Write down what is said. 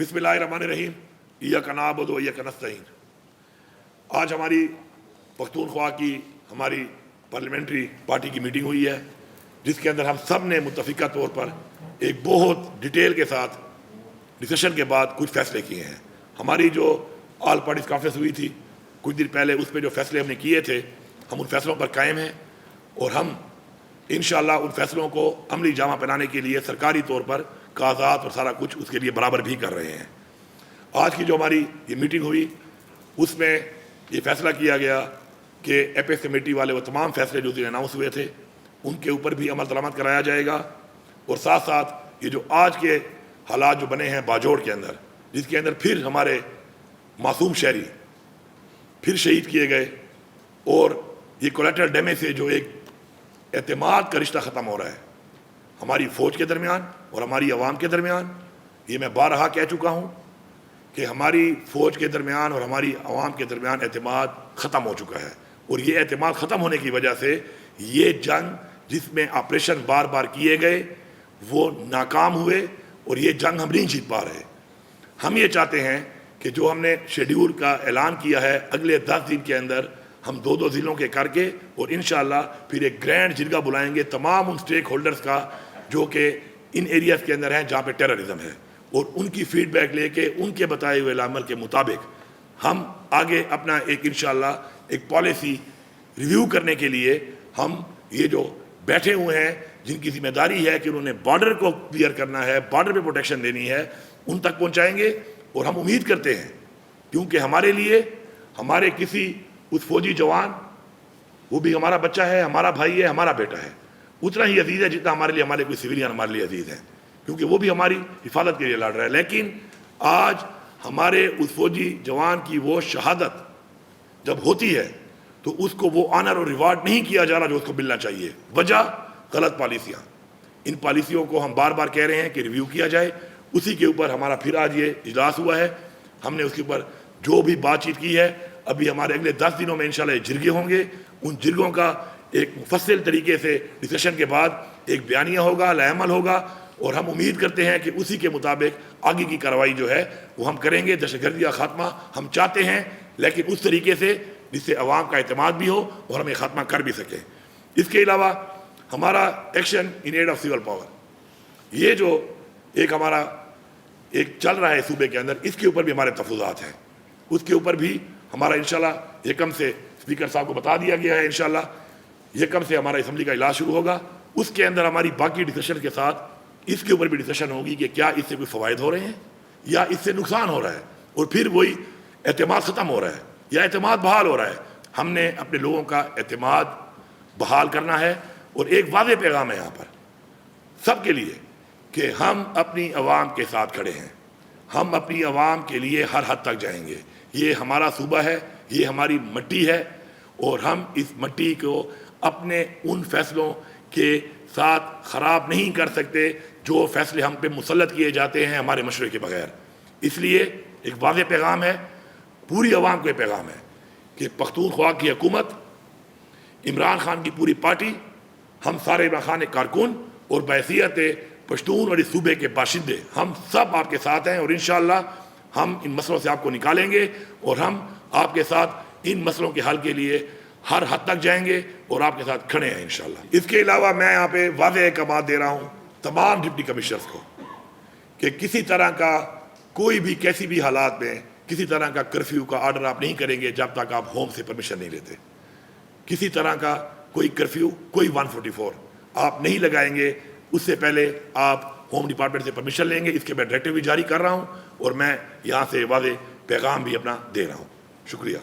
بسم اللہ الرحمن الرحیم، ایاک نعبد و ایاک نستعین۔ آج ہماری پختونخوا کی ہماری پارلیمنٹری پارٹی کی میٹنگ ہوئی ہے، جس کے اندر ہم سب نے متفقہ طور پر ایک بہت ڈیٹیل کے ساتھ ڈسکشن کے بعد کچھ فیصلے کیے ہیں۔ ہماری جو آل پارٹیز کانفرنس ہوئی تھی کچھ دن پہلے، اس میں جو فیصلے ہم نے کیے تھے ہم ان فیصلوں پر قائم ہیں، اور ہم انشاءاللہ ان فیصلوں کو عملی جامہ پہنانے کے لیے سرکاری طور پر کاغذات اور سارا کچھ اس کے لیے برابر بھی کر رہے ہیں۔ آج کی جو ہماری یہ میٹنگ ہوئی اس میں یہ فیصلہ کیا گیا کہ ایپیکس کمیٹی والے وہ تمام فیصلے جو اناؤنس ہوئے تھے ان کے اوپر بھی عمل درآمد کرایا جائے گا، اور ساتھ ساتھ یہ جو آج کے حالات جو بنے ہیں باجوڑ کے اندر، جس کے اندر پھر ہمارے معصوم شہری پھر شہید کیے گئے، اور یہ کولیٹرل ڈیمیج سے جو ایک اعتماد کا رشتہ ختم ہو رہا ہے ہماری فوج کے درمیان اور ہماری عوام کے درمیان۔ یہ میں بارہا کہہ چکا ہوں کہ ہماری فوج کے درمیان اور ہماری عوام کے درمیان اعتماد ختم ہو چکا ہے، اور یہ اعتماد ختم ہونے کی وجہ سے یہ جنگ جس میں آپریشن بار بار کیے گئے وہ ناکام ہوئے، اور یہ جنگ ہم نہیں جیت پا رہے۔ ہم یہ چاہتے ہیں کہ جو ہم نے شیڈیول کا اعلان کیا ہے اگلے 10 دن کے اندر ہم 2 ضلعوں کے کر کے، اور انشاءاللہ پھر ایک گرینڈ جرگہ بلائیں گے تمام ان سٹیک ہولڈرز کا جو کہ ان ایریاز کے اندر ہیں جہاں پہ ٹیررزم ہے، اور ان کی فیڈ بیک لے کے ان کے بتائے ہوئے عمل کے مطابق ہم آگے اپنا ایک انشاءاللہ ایک پالیسی ریویو کرنے کے لیے ہم یہ جو بیٹھے ہوئے ہیں جن کی ذمہ داری ہے کہ انہوں نے بارڈر کو کلیئر کرنا ہے، بارڈر پہ پروٹیکشن دینی ہے، ان تک پہنچائیں گے۔ اور ہم امید کرتے ہیں کیونکہ ہمارے لیے ہمارے کسی اس فوجی جوان، وہ بھی ہمارا بچہ ہے، ہمارا بھائی ہے، ہمارا بیٹا ہے، اتنا ہی عزیز ہے جتنا ہمارے لیے ہمارے کوئی سویلین ہمارے لیے عزیز ہیں، کیونکہ وہ بھی ہماری حفاظت کے لیے لڑ رہا ہے۔ لیکن آج ہمارے اس فوجی جوان کی وہ شہادت جب ہوتی ہے تو اس کو وہ آنر اور ریوارڈ نہیں کیا جا رہا جو اس کو ملنا چاہیے۔ وجہ غلط پالیسیاں، ان پالیسیوں کو ہم بار بار کہہ رہے ہیں کہ ریویو کیا جائے۔ اسی کے اوپر ہمارا پھر آج یہ اجلاس ہوا ہے، ہم نے اس کے اوپر جو بھی بات چیت کی ہے، ابھی ہمارے اگلے 10 دنوں میں انشاءاللہ یہ جرگے ہوں گے، ان جرگوں کا ایک مفصل طریقے سے ڈسکشن کے بعد ایک بیانیہ ہوگا، لائحہ عمل ہوگا، اور ہم امید کرتے ہیں کہ اسی کے مطابق آگے کی کارروائی جو ہے وہ ہم کریں گے۔ دہشت گردی کا خاتمہ ہم چاہتے ہیں، لیکن اس طریقے سے جس سے عوام کا اعتماد بھی ہو اور ہم یہ خاتمہ کر بھی سکیں۔ اس کے علاوہ ہمارا action in aid of civil power, یہ جو ایک ہمارا ایک چل رہا ہے صوبے کے اندر، اس کے اوپر بھی ہمارے تفصیلات ہیں، اس کے اوپر بھی ہمارا انشاءاللہ یکم سے اسپیکر صاحب کو بتا دیا گیا ہے، انشاءاللہ یکم سے ہمارا اسمبلی کا اجلاس شروع ہوگا۔ اس کے اندر ہماری باقی ڈسکشن کے ساتھ اس کے اوپر بھی ڈسکشن ہوگی کہ کیا اس سے کوئی فوائد ہو رہے ہیں یا اس سے نقصان ہو رہا ہے، اور پھر وہی اعتماد ختم ہو رہا ہے یا اعتماد بحال ہو رہا ہے۔ ہم نے اپنے لوگوں کا اعتماد بحال کرنا ہے، اور ایک واضح پیغام ہے یہاں پر سب کے لیے کہ ہم اپنی عوام کے ساتھ کھڑے ہیں، ہم اپنی عوام کے لیے ہر حد تک جائیں گے۔ یہ ہمارا صوبہ ہے، یہ ہماری مٹی ہے، اور ہم اس مٹی کو اپنے ان فیصلوں کے ساتھ خراب نہیں کر سکتے جو فیصلے ہم پہ مسلط کیے جاتے ہیں ہمارے مشورے کے بغیر۔ اس لیے ایک واضح پیغام ہے، پوری عوام کو یہ پیغام ہے کہ پختونخوا کی حکومت، عمران خان کی پوری پارٹی، ہم سارے عمران خان کے کارکن اور بحیثیت پشتون اور اس صوبے کے باشندے ہم سب آپ کے ساتھ ہیں، اور انشاءاللہ ہم ان مسئلوں سے آپ کو نکالیں گے، اور ہم آپ کے ساتھ ان مسئلوں کے حل کے لیے ہر حد تک جائیں گے اور آپ کے ساتھ کھڑے ہیں انشاءاللہ۔ اس کے علاوہ میں یہاں پہ واضح ایک بات دے رہا ہوں تمام ڈپٹی کمشنرز کو کہ کسی طرح کا کوئی بھی کیسی بھی حالات میں کسی طرح کا کرفیو کا آرڈر آپ نہیں کریں گے جب تک آپ ہوم سے پرمیشن نہیں لیتے۔ کسی طرح کا کوئی کرفیو، کوئی 144 آپ نہیں لگائیں گے، اس سے پہلے آپ ہوم ڈپارٹمنٹ سے پرمیشن لیں گے۔ اس کے میں ڈائریکٹیو بھی جاری کر رہا ہوں، اور میں یہاں سے واضح پیغام بھی اپنا دے رہا ہوں۔ شکریہ۔